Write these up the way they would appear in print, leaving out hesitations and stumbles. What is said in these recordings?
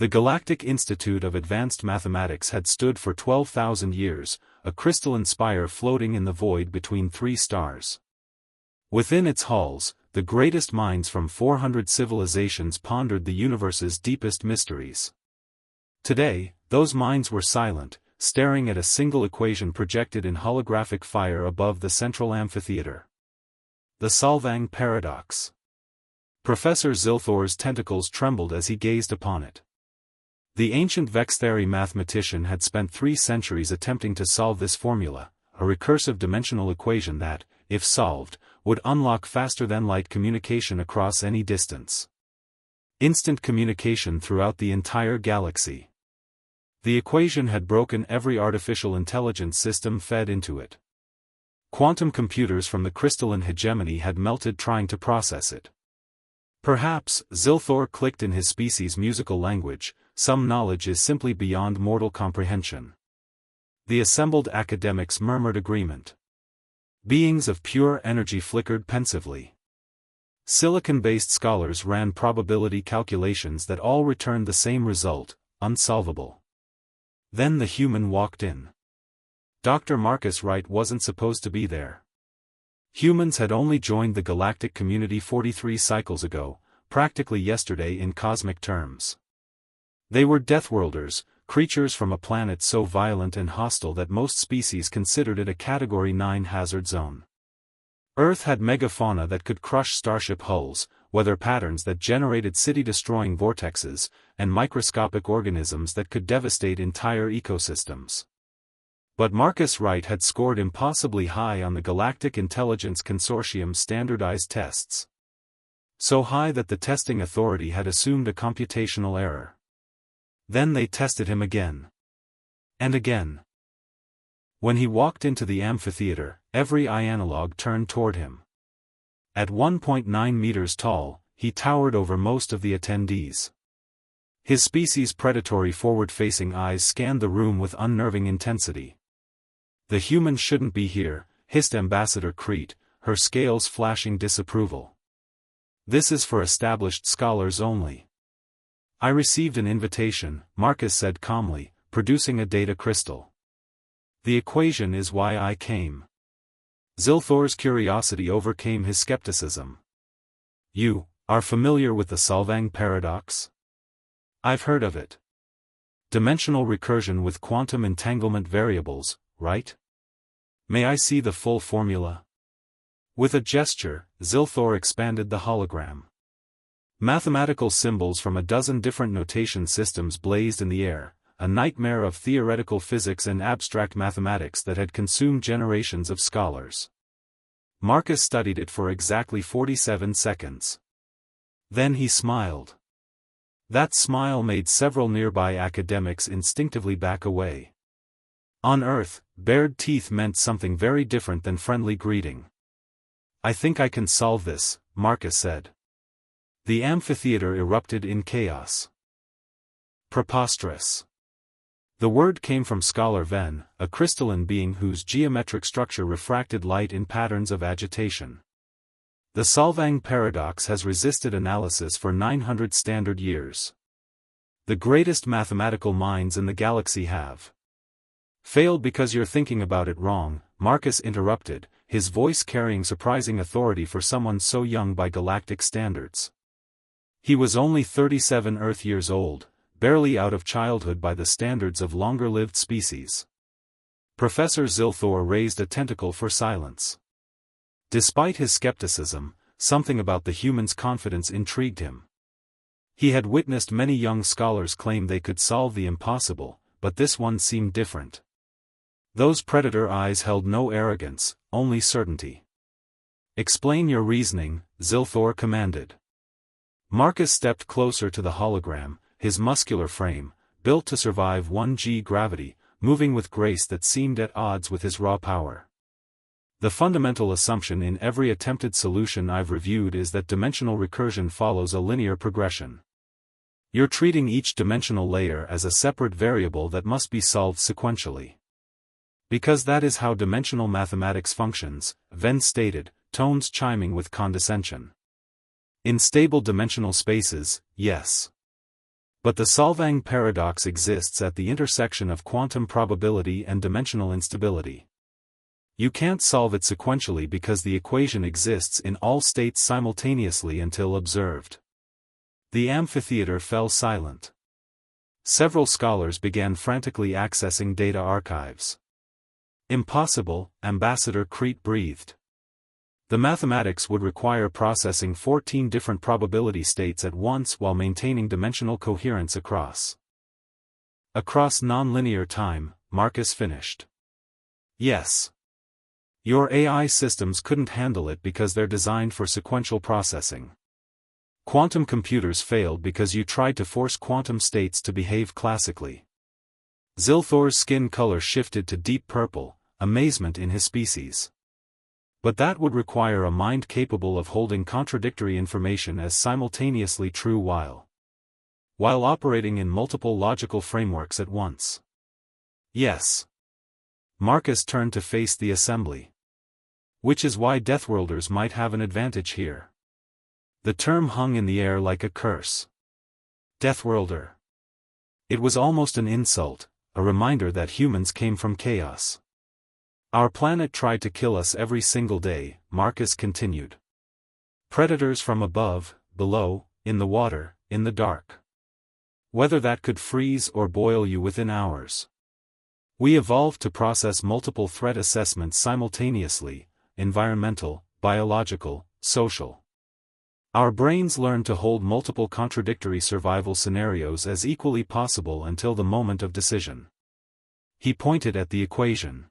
The Galactic Institute of Advanced Mathematics had stood for 12,000 years, a crystalline spire floating in the void between three stars. Within its halls, the greatest minds from 400 civilizations pondered the universe's deepest mysteries. Today, those minds were silent, staring at a single equation projected in holographic fire above the central amphitheater. The Solvang Paradox. Professor Zilthor's tentacles trembled as he gazed upon it. The ancient Vextheri mathematician had spent 3 centuries attempting to solve this formula, a recursive dimensional equation that, if solved, would unlock faster-than-light communication across any distance. Instant communication throughout the entire galaxy. The equation had broken every artificial intelligence system fed into it. Quantum computers from the crystalline hegemony had melted trying to process it. Perhaps, Zilthor clicked in his species' musical language, some knowledge is simply beyond mortal comprehension. The assembled academics murmured agreement. Beings of pure energy flickered pensively. Silicon-based scholars ran probability calculations that all returned the same result, unsolvable. Then the human walked in. Dr. Marcus Wright wasn't supposed to be there. Humans had only joined the galactic community 43 cycles ago, practically yesterday in cosmic terms. They were Deathworlders, creatures from a planet so violent and hostile that most species considered it a Category 9 hazard zone. Earth had megafauna that could crush starship hulls, weather patterns that generated city-destroying vortexes, and microscopic organisms that could devastate entire ecosystems. But Marcus Wright had scored impossibly high on the Galactic Intelligence Consortium's standardized tests. So high that the testing authority had assumed a computational error. Then they tested him again. And again. When he walked into the amphitheater, every eye analog turned toward him. At 1.9 meters tall, he towered over most of the attendees. His species' predatory forward-facing eyes scanned the room with unnerving intensity. "The human shouldn't be here," hissed Ambassador Crete, her scales flashing disapproval. "This is for established scholars only." "I received an invitation," Marcus said calmly, producing a data crystal. "The equation is why I came." Zilthor's curiosity overcame his skepticism. "You are familiar with the Solvang paradox?" "I've heard of it. Dimensional recursion with quantum entanglement variables, right? May I see the full formula?" With a gesture, Zilthor expanded the hologram. Mathematical symbols from a dozen different notation systems blazed in the air, a nightmare of theoretical physics and abstract mathematics that had consumed generations of scholars. Marcus studied it for exactly 47 seconds. Then he smiled. That smile made several nearby academics instinctively back away. On Earth, bared teeth meant something very different than friendly greeting. "I think I can solve this," Marcus said. The amphitheater erupted in chaos. Preposterous. The word came from Scholar Venn, a crystalline being whose geometric structure refracted light in patterns of agitation. The Solvang paradox has resisted analysis for 900 standard years. The greatest mathematical minds in the galaxy have failed because you're thinking about it wrong, Marcus interrupted, his voice carrying surprising authority for someone so young by galactic standards. He was only 37 Earth years old, barely out of childhood by the standards of longer-lived species. Professor Zilthor raised a tentacle for silence. Despite his skepticism, something about the human's confidence intrigued him. He had witnessed many young scholars claim they could solve the impossible, but this one seemed different. Those predator eyes held no arrogance, only certainty. "Explain your reasoning," Zilthor commanded. Marcus stepped closer to the hologram, his muscular frame, built to survive 1g gravity, moving with grace that seemed at odds with his raw power. "The fundamental assumption in every attempted solution I've reviewed is that dimensional recursion follows a linear progression. You're treating each dimensional layer as a separate variable that must be solved sequentially. Because that is how dimensional mathematics functions," Venn stated, tones chiming with condescension. "In stable dimensional spaces, yes. But the Solvang paradox exists at the intersection of quantum probability and dimensional instability. You can't solve it sequentially because the equation exists in all states simultaneously until observed. The amphitheater fell silent. Several scholars began frantically accessing data archives. Impossible, Ambassador Crete breathed. The mathematics would require processing 14 different probability states at once while maintaining dimensional coherence across nonlinear time, Marcus finished. Yes. Your AI systems couldn't handle it because they're designed for sequential processing. Quantum computers failed because you tried to force quantum states to behave classically. Zilthor's skin color shifted to deep purple, amazement in his species. But that would require a mind capable of holding contradictory information as simultaneously true while operating in multiple logical frameworks at once. Yes. Marcus turned to face the assembly. Which is why Deathworlders might have an advantage here. The term hung in the air like a curse. Deathworlder. It was almost an insult, a reminder that humans came from chaos. Our planet tried to kill us every single day, Marcus continued. Predators from above, below, in the water, in the dark. Whether that could freeze or boil you within hours. We evolved to process multiple threat assessments simultaneously, environmental, biological, social. Our brains learned to hold multiple contradictory survival scenarios as equally possible until the moment of decision. He pointed at the equation.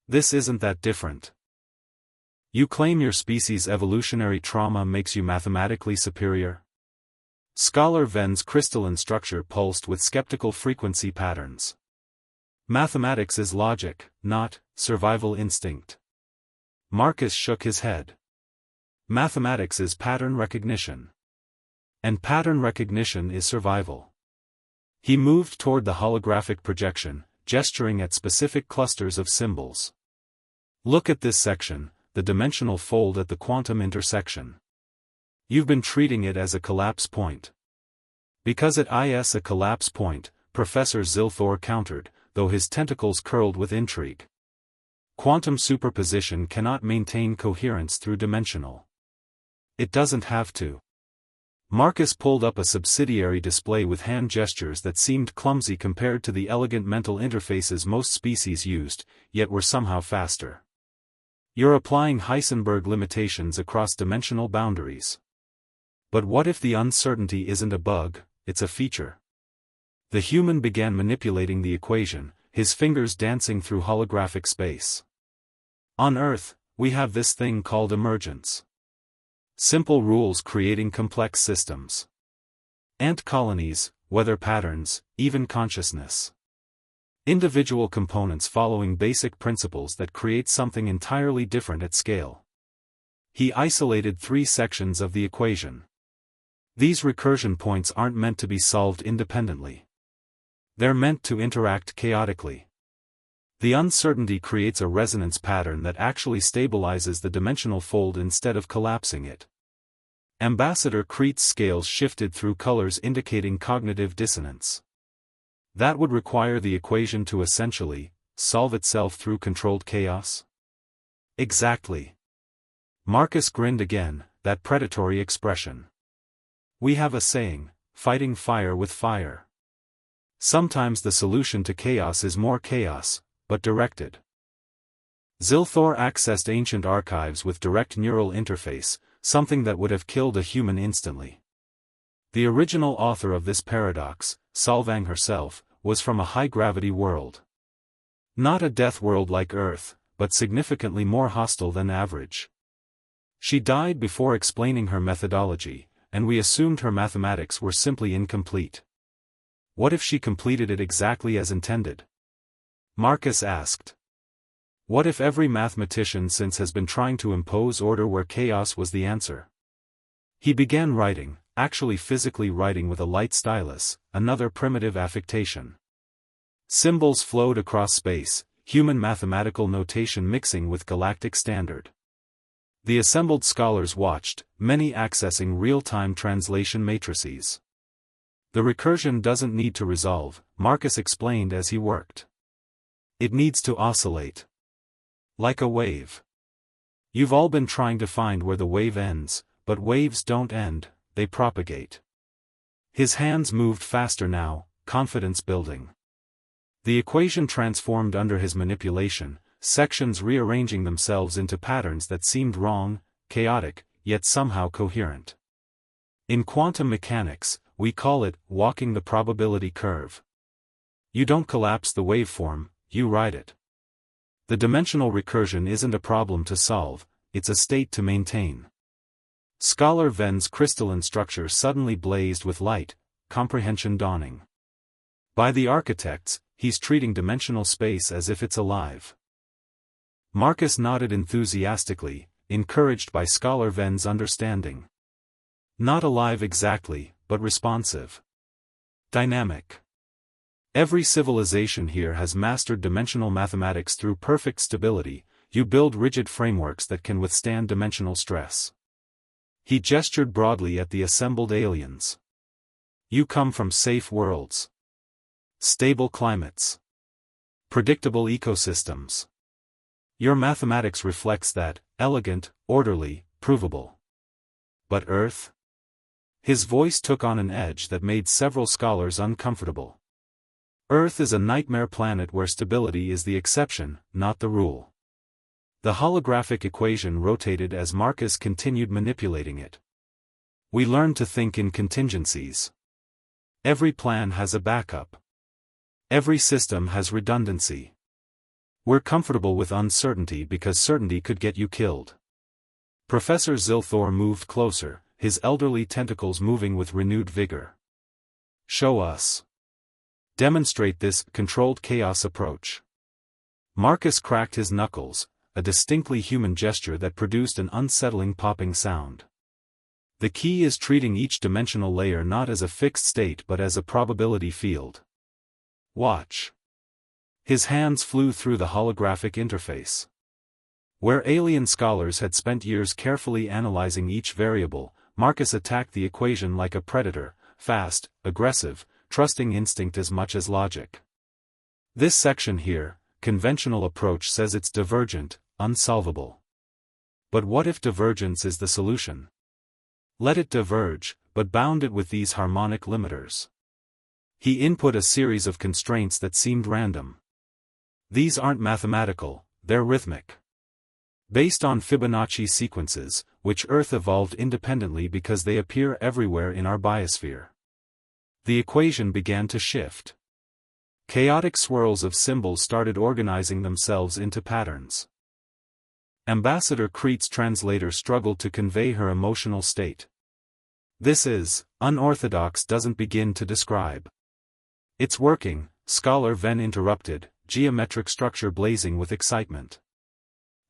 This isn't that different. You claim your species' evolutionary trauma makes you mathematically superior? Scholar Ven's crystalline structure pulsed with skeptical frequency patterns. Mathematics is logic, not survival instinct. Marcus shook his head. Mathematics is pattern recognition. And pattern recognition is survival. He moved toward the holographic projection, gesturing at specific clusters of symbols. Look at this section, the dimensional fold at the quantum intersection. You've been treating it as a collapse point. Because it is a collapse point, Professor Zilthor countered, though his tentacles curled with intrigue. Quantum superposition cannot maintain coherence through dimensional. It doesn't have to. Marcus pulled up a subsidiary display with hand gestures that seemed clumsy compared to the elegant mental interfaces most species used, yet were somehow faster. You're applying Heisenberg limitations across dimensional boundaries. But what if the uncertainty isn't a bug, it's a feature? The human began manipulating the equation, his fingers dancing through holographic space. On Earth, we have this thing called emergence. Simple rules creating complex systems. Ant colonies, weather patterns, even consciousness. Individual components following basic principles that create something entirely different at scale. He isolated 3 sections of the equation. These recursion points aren't meant to be solved independently. They're meant to interact chaotically. The uncertainty creates a resonance pattern that actually stabilizes the dimensional fold instead of collapsing it. Ambassador Crete's scales shifted through colors indicating cognitive dissonance. That would require the equation to essentially solve itself through controlled chaos? Exactly. Marcus grinned again, that predatory expression. We have a saying, fighting fire with fire. Sometimes the solution to chaos is more chaos, but directed. Zilthor accessed ancient archives with direct neural interface, something that would have killed a human instantly. The original author of this paradox, Solvang herself, was from a high-gravity world. Not a death world like Earth, but significantly more hostile than average. She died before explaining her methodology, and we assumed her mathematics were simply incomplete. What if she completed it exactly as intended? Marcus asked. What if every mathematician since has been trying to impose order where chaos was the answer? He began writing, actually physically writing with a light stylus, another primitive affectation. Symbols flowed across space, human mathematical notation mixing with galactic standard. The assembled scholars watched, many accessing real-time translation matrices. The recursion doesn't need to resolve, Marcus explained as he worked. It needs to oscillate. Like a wave. You've all been trying to find where the wave ends, but waves don't end, they propagate. His hands moved faster now, confidence building. The equation transformed under his manipulation, sections rearranging themselves into patterns that seemed wrong, chaotic, yet somehow coherent. In quantum mechanics, we call it walking the probability curve. You don't collapse the waveform, you ride it. The dimensional recursion isn't a problem to solve, it's a state to maintain. Scholar Ven's crystalline structure suddenly blazed with light, comprehension dawning. By the architects, he's treating dimensional space as if it's alive. Marcus nodded enthusiastically, encouraged by Scholar Ven's understanding. Not alive exactly, but responsive. Dynamic. Every civilization here has mastered dimensional mathematics through perfect stability. You build rigid frameworks that can withstand dimensional stress. He gestured broadly at the assembled aliens. You come from safe worlds. Stable climates. Predictable ecosystems. Your mathematics reflects that, elegant, orderly, provable. But Earth? His voice took on an edge that made several scholars uncomfortable. Earth is a nightmare planet where stability is the exception, not the rule. The holographic equation rotated as Marcus continued manipulating it. We learned to think in contingencies. Every plan has a backup. Every system has redundancy. We're comfortable with uncertainty because certainty could get you killed. Professor Zilthor moved closer, his elderly tentacles moving with renewed vigor. Show us. Demonstrate this controlled chaos approach. Marcus cracked his knuckles, a distinctly human gesture that produced an unsettling popping sound. The key is treating each dimensional layer not as a fixed state but as a probability field. Watch. His hands flew through the holographic interface. Where alien scholars had spent years carefully analyzing each variable, Marcus attacked the equation like a predator, fast, aggressive, trusting instinct as much as logic. This section here, conventional approach says it's divergent, unsolvable. But what if divergence is the solution? Let it diverge, but bound it with these harmonic limiters. He input a series of constraints that seemed random. These aren't mathematical, they're rhythmic. Based on Fibonacci sequences, which Earth evolved independently because they appear everywhere in our biosphere. The equation began to shift. Chaotic swirls of symbols started organizing themselves into patterns. Ambassador Crete's translator struggled to convey her emotional state. This is, unorthodox doesn't begin to describe. It's working, Scholar Ven interrupted, geometric structure blazing with excitement.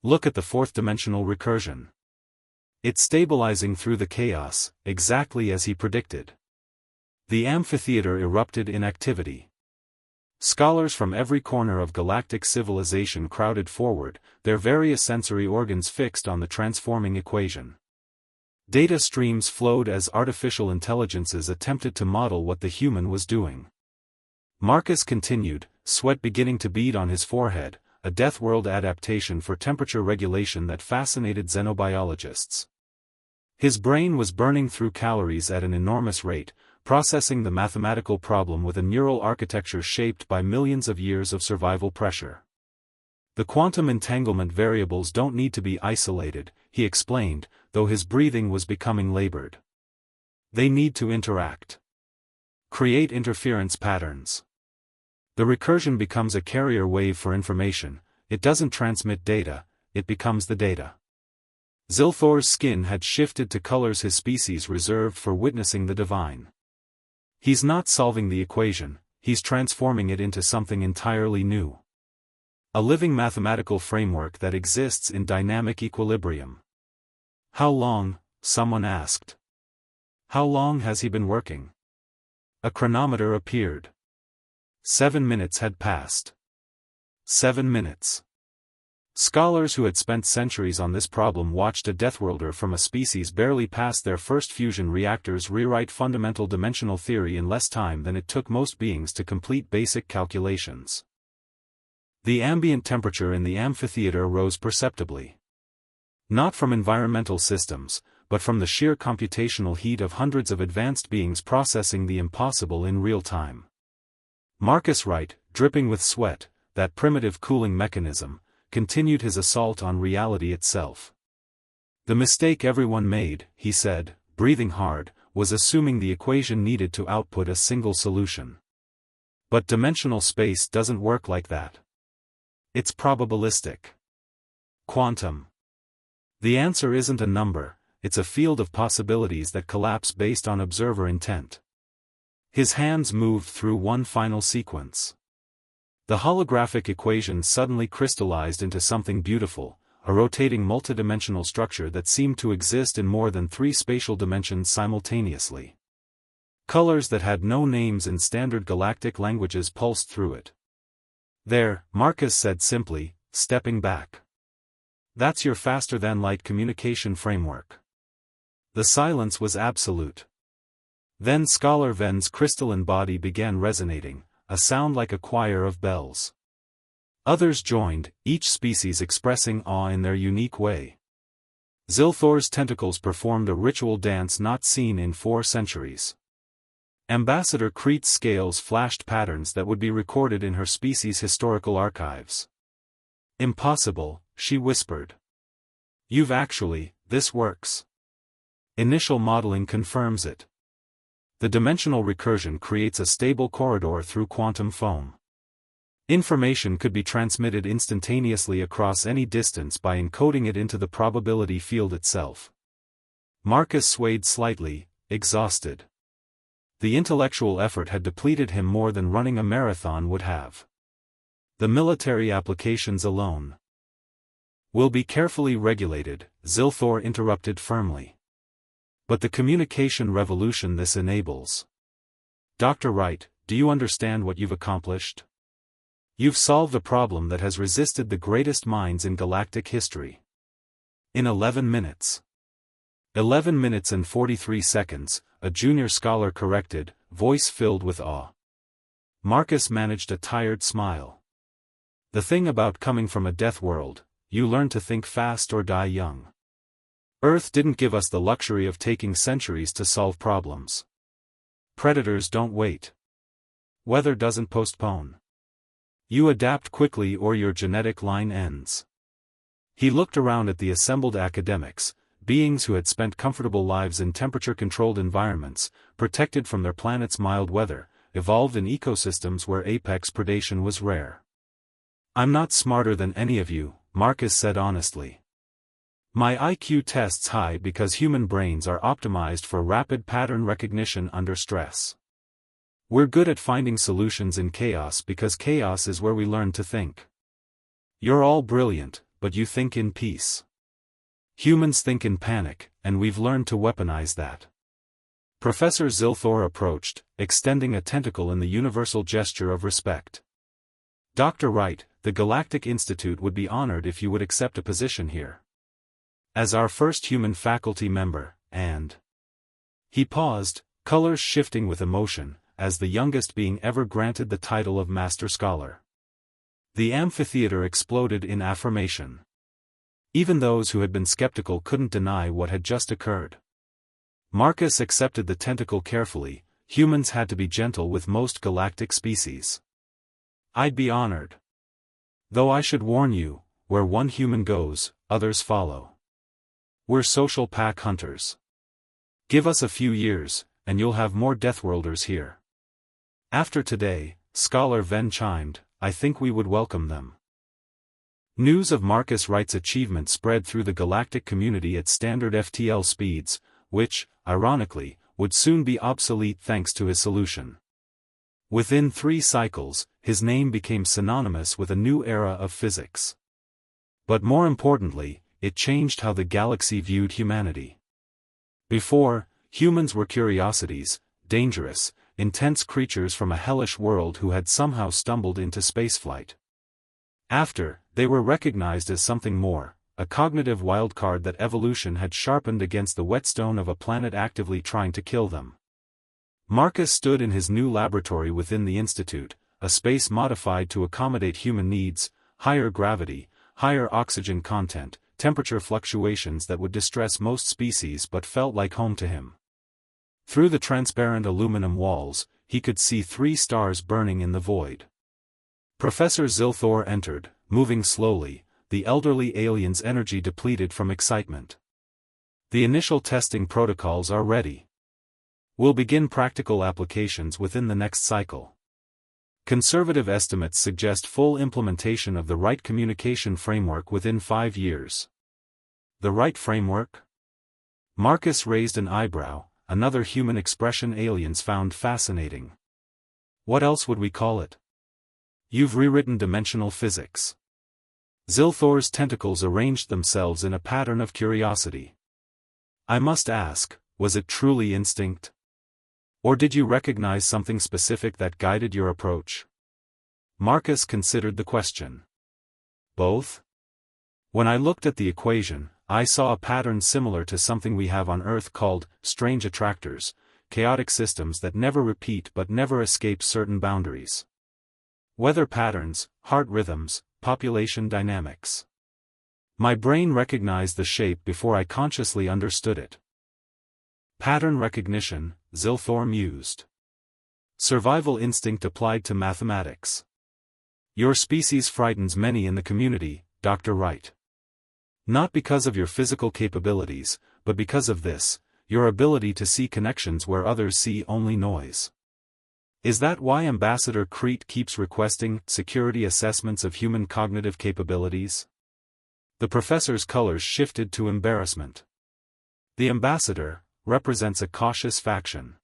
Look at the fourth-dimensional recursion. It's stabilizing through the chaos, exactly as he predicted. The amphitheater erupted in activity. Scholars from every corner of galactic civilization crowded forward, their various sensory organs fixed on the transforming equation. Data streams flowed as artificial intelligences attempted to model what the human was doing. Marcus continued, sweat beginning to bead on his forehead, a Deathworld adaptation for temperature regulation that fascinated xenobiologists. His brain was burning through calories at an enormous rate, processing the mathematical problem with a neural architecture shaped by millions of years of survival pressure. The quantum entanglement variables don't need to be isolated, he explained, though his breathing was becoming labored. They need to interact. Create interference patterns. The recursion becomes a carrier wave for information. It doesn't transmit data, it becomes the data. Zilthor's skin had shifted to colors his species reserved for witnessing the divine. He's not solving the equation, he's transforming it into something entirely new. A living mathematical framework that exists in dynamic equilibrium. How long? Someone asked. How long has he been working? A chronometer appeared. 7 minutes had passed. 7 minutes. Scholars who had spent centuries on this problem watched a Deathworlder from a species barely past their first fusion reactors rewrite fundamental dimensional theory in less time than it took most beings to complete basic calculations. The ambient temperature in the amphitheater rose perceptibly. Not from environmental systems, but from the sheer computational heat of hundreds of advanced beings processing the impossible in real time. Marcus Wright, dripping with sweat, that primitive cooling mechanism, continued his assault on reality itself. The mistake everyone made, he said, breathing hard, was assuming the equation needed to output a single solution. But dimensional space doesn't work like that. It's probabilistic. Quantum. The answer isn't a number, it's a field of possibilities that collapse based on observer intent. His hands moved through one final sequence. The holographic equation suddenly crystallized into something beautiful, a rotating multidimensional structure that seemed to exist in more than 3 spatial dimensions simultaneously. Colors that had no names in standard galactic languages pulsed through it. There, Marcus said simply, stepping back. That's your faster-than-light communication framework. The silence was absolute. Then Scholar Ven's crystalline body began resonating, a sound like a choir of bells. Others joined, each species expressing awe in their unique way. Zilthor's tentacles performed a ritual dance not seen in 4 centuries. Ambassador Crete's scales flashed patterns that would be recorded in her species' historical archives. Impossible, she whispered. This works. Initial modeling confirms it. The dimensional recursion creates a stable corridor through quantum foam. Information could be transmitted instantaneously across any distance by encoding it into the probability field itself. Marcus swayed slightly, exhausted. The intellectual effort had depleted him more than running a marathon would have. The military applications alone will be carefully regulated, Zilthor interrupted firmly. But the communication revolution this enables. Dr. Wright, do you understand what you've accomplished? You've solved a problem that has resisted the greatest minds in galactic history. In 11 minutes. 11 minutes and 43 seconds, a junior scholar corrected, voice filled with awe. Marcus managed a tired smile. The thing about coming from a death world, you learn to think fast or die young. Earth didn't give us the luxury of taking centuries to solve problems. Predators don't wait. Weather doesn't postpone. You adapt quickly or your genetic line ends. He looked around at the assembled academics, beings who had spent comfortable lives in temperature-controlled environments, protected from their planet's mild weather, evolved in ecosystems where apex predation was rare. I'm not smarter than any of you, Marcus said honestly. My IQ tests high because human brains are optimized for rapid pattern recognition under stress. We're good at finding solutions in chaos because chaos is where we learn to think. You're all brilliant, but you think in peace. Humans think in panic, and we've learned to weaponize that. Professor Zilthor approached, extending a tentacle in the universal gesture of respect. Dr. Wright, the Galactic Institute would be honored if you would accept a position here. As our first human faculty member, and... He paused, colors shifting with emotion, as the youngest being ever granted the title of Master Scholar. The amphitheater exploded in affirmation. Even those who had been skeptical couldn't deny what had just occurred. Marcus accepted the tentacle carefully. Humans had to be gentle with most galactic species. I'd be honored. Though I should warn you, where one human goes, others follow. We're social pack hunters. Give us a few years, and you'll have more Deathworlders here. After today, Scholar Ven chimed, I think we would welcome them. News of Marcus Wright's achievement spread through the galactic community at standard FTL speeds, which, ironically, would soon be obsolete thanks to his solution. Within 3 cycles, his name became synonymous with a new era of physics. But more importantly, it changed how the galaxy viewed humanity. Before, humans were curiosities, dangerous, intense creatures from a hellish world who had somehow stumbled into spaceflight. After, they were recognized as something more, a cognitive wildcard that evolution had sharpened against the whetstone of a planet actively trying to kill them. Marcus stood in his new laboratory within the Institute, a space modified to accommodate human needs, higher gravity, higher oxygen content, temperature fluctuations that would distress most species but felt like home to him. Through the transparent aluminum walls, he could see 3 stars burning in the void. Professor Zilthor entered, moving slowly, the elderly alien's energy depleted from excitement. The initial testing protocols are ready. We'll begin practical applications within the next cycle. Conservative estimates suggest full implementation of the right communication framework within 5 years. The right framework? Marcus raised an eyebrow, another human expression aliens found fascinating. What else would we call it? You've rewritten dimensional physics. Zilthor's tentacles arranged themselves in a pattern of curiosity. I must ask, was it truly instinct? Or did you recognize something specific that guided your approach? Marcus considered the question. Both? When I looked at the equation, I saw a pattern similar to something we have on Earth called strange attractors, chaotic systems that never repeat but never escape certain boundaries. Weather patterns, heart rhythms, population dynamics. My brain recognized the shape before I consciously understood it. Pattern recognition, Zilthor mused. Survival instinct applied to mathematics. Your species frightens many in the community, Dr. Wright. Not because of your physical capabilities, but because of this, your ability to see connections where others see only noise. Is that why Ambassador Crete keeps requesting security assessments of human cognitive capabilities? The professor's colors shifted to embarrassment. The ambassador represents a cautious faction.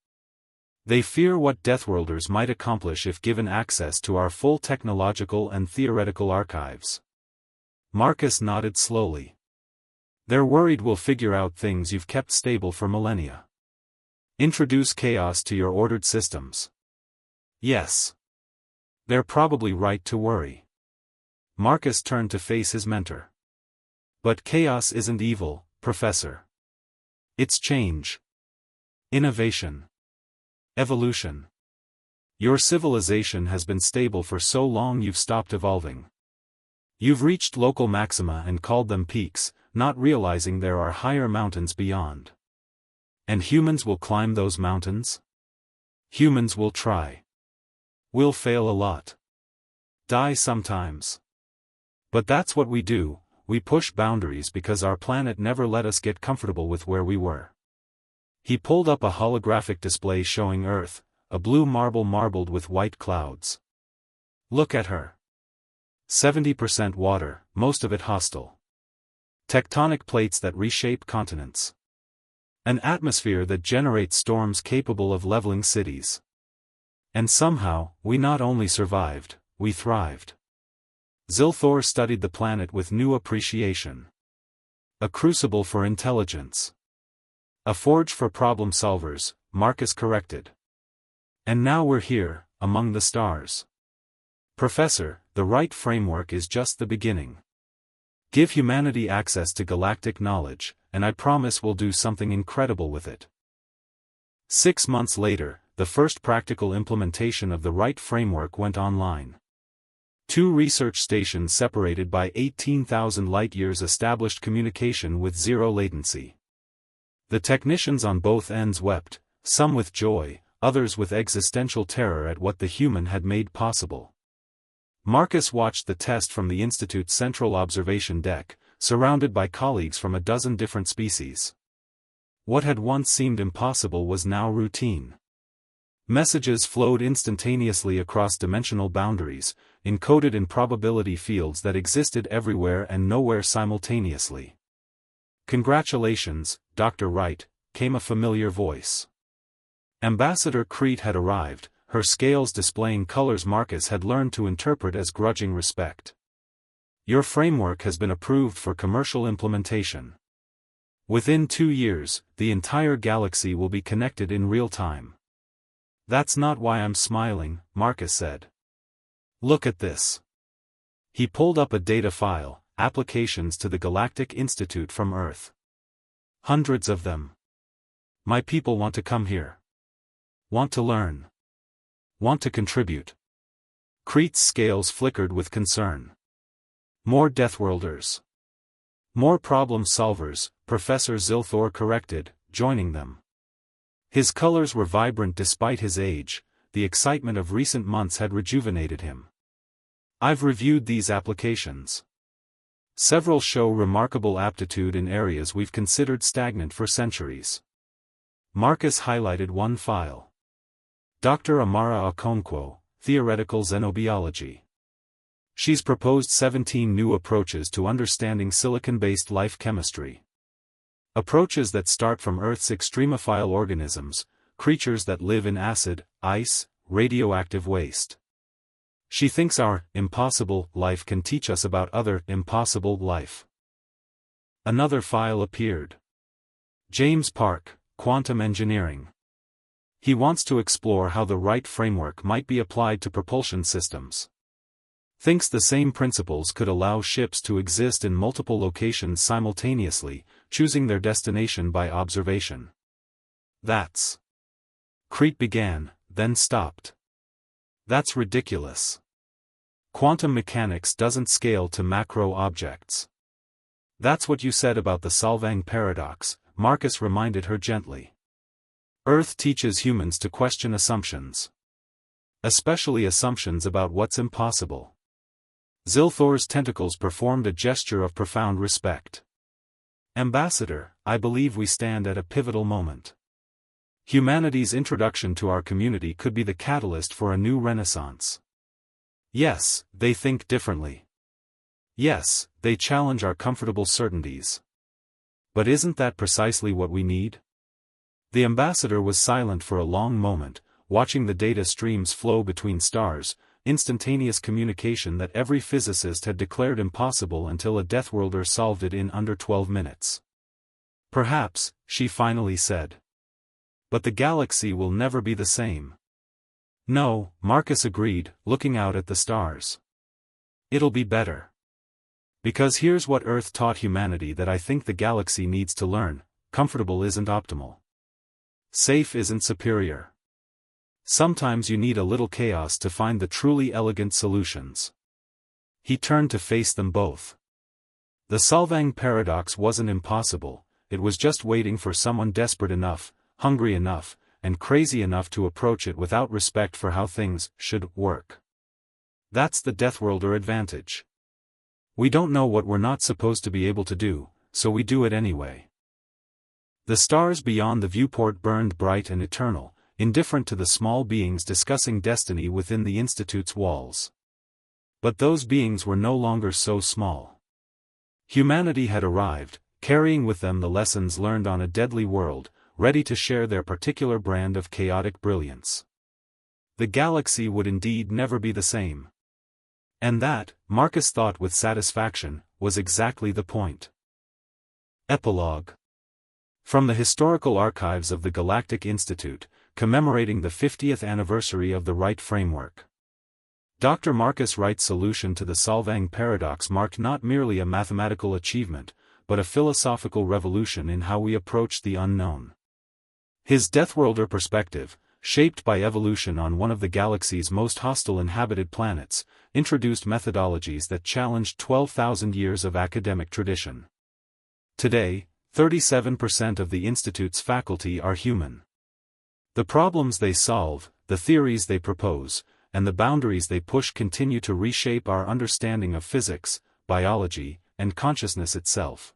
They fear what Deathworlders might accomplish if given access to our full technological and theoretical archives. Marcus nodded slowly. They're worried we'll figure out things you've kept stable for millennia. Introduce chaos to your ordered systems. Yes. They're probably right to worry. Marcus turned to face his mentor. But chaos isn't evil, Professor. It's change. Innovation. Evolution. Your civilization has been stable for so long you've stopped evolving. You've reached local maxima and called them peaks, not realizing there are higher mountains beyond. And humans will climb those mountains? Humans will try. We'll fail a lot. Die sometimes. But that's what we do. We push boundaries because our planet never let us get comfortable with where we were. He pulled up a holographic display showing Earth, a blue marble marbled with white clouds. Look at her. 70% water, most of it hostile. Tectonic plates that reshape continents. An atmosphere that generates storms capable of leveling cities. And somehow, we not only survived, we thrived. Zilthor studied the planet with new appreciation. A crucible for intelligence. A forge for problem solvers, Marcus corrected. And now we're here, among the stars. Professor, the right framework is just the beginning. Give humanity access to galactic knowledge, and I promise we'll do something incredible with it. 6 months later, the first practical implementation of the right framework went online. 2 research stations separated by 18,000 light-years established communication with zero latency. The technicians on both ends wept, some with joy, others with existential terror at what the human had made possible. Marcus watched the test from the Institute's central observation deck, surrounded by colleagues from a dozen different species. What had once seemed impossible was now routine. Messages flowed instantaneously across dimensional boundaries, encoded in probability fields that existed everywhere and nowhere simultaneously. "Congratulations, Dr. Wright," came a familiar voice. Ambassador Crete had arrived, her scales displaying colors Marcus had learned to interpret as grudging respect. "Your framework has been approved for commercial implementation. Within 2 years, the entire galaxy will be connected in real time." "That's not why I'm smiling," Marcus said. "Look at this." He pulled up a data file, applications to the Galactic Institute from Earth. Hundreds of them. My people want to come here. Want to learn. Want to contribute. Crete's scales flickered with concern. More Deathworlders. More problem solvers, Professor Zilthor corrected, joining them. His colors were vibrant despite his age, the excitement of recent months had rejuvenated him. I've reviewed these applications. Several show remarkable aptitude in areas we've considered stagnant for centuries. Marcus highlighted one file. Dr. Amara Okonkwo, Theoretical Xenobiology. She's proposed 17 new approaches to understanding silicon-based life chemistry. Approaches that start from Earth's extremophile organisms, creatures that live in acid, ice, radioactive waste. She thinks our impossible life can teach us about other impossible life. Another file appeared. James Park, Quantum Engineering. He wants to explore how the right framework might be applied to propulsion systems. Thinks the same principles could allow ships to exist in multiple locations simultaneously, choosing their destination by observation. That's. Crete began, then stopped. That's ridiculous. Quantum mechanics doesn't scale to macro objects. That's what you said about the Solvang paradox, Marcus reminded her gently. Earth teaches humans to question assumptions. Especially assumptions about what's impossible. Zilthor's tentacles performed a gesture of profound respect. Ambassador, I believe we stand at a pivotal moment. Humanity's introduction to our community could be the catalyst for a new renaissance. Yes, they think differently. Yes, they challenge our comfortable certainties. But isn't that precisely what we need? The ambassador was silent for a long moment, watching the data streams flow between stars, instantaneous communication that every physicist had declared impossible until a Deathworlder solved it in under 12 minutes. Perhaps, she finally said. But the galaxy will never be the same. No, Marcus agreed, looking out at the stars. It'll be better. Because here's what Earth taught humanity that I think the galaxy needs to learn: comfortable isn't optimal. Safe isn't superior. Sometimes you need a little chaos to find the truly elegant solutions. He turned to face them both. The Solvang paradox wasn't impossible, it was just waiting for someone desperate enough, hungry enough, and crazy enough to approach it without respect for how things should work. That's the Deathworlder advantage. We don't know what we're not supposed to be able to do, so we do it anyway. The stars beyond the viewport burned bright and eternal, indifferent to the small beings discussing destiny within the Institute's walls. But those beings were no longer so small. Humanity had arrived, carrying with them the lessons learned on a deadly world, ready to share their particular brand of chaotic brilliance. The galaxy would indeed never be the same. And that, Marcus thought with satisfaction, was exactly the point. Epilogue. From the historical archives of the Galactic Institute, commemorating the 50th anniversary of the Wright framework. Dr. Marcus Wright's solution to the Solvang paradox marked not merely a mathematical achievement, but a philosophical revolution in how we approach the unknown. His Deathworlder perspective, shaped by evolution on one of the galaxy's most hostile inhabited planets, introduced methodologies that challenged 12,000 years of academic tradition. Today, 37% of the Institute's faculty are human. The problems they solve, the theories they propose, and the boundaries they push continue to reshape our understanding of physics, biology, and consciousness itself.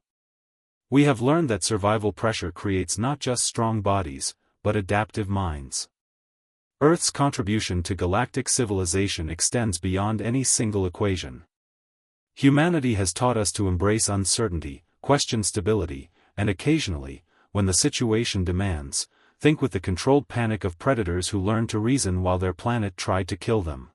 We have learned that survival pressure creates not just strong bodies, but adaptive minds. Earth's contribution to galactic civilization extends beyond any single equation. Humanity has taught us to embrace uncertainty, question stability, and occasionally, when the situation demands, think with the controlled panic of predators who learn to reason while their planet tried to kill them.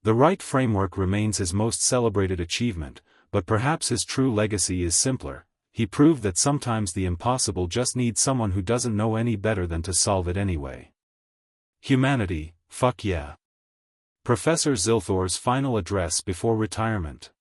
The Wright framework remains his most celebrated achievement, but perhaps his true legacy is simpler. He proved that sometimes the impossible just needs someone who doesn't know any better than to solve it anyway. Humanity, fuck yeah. Professor Zilthor's final address before retirement.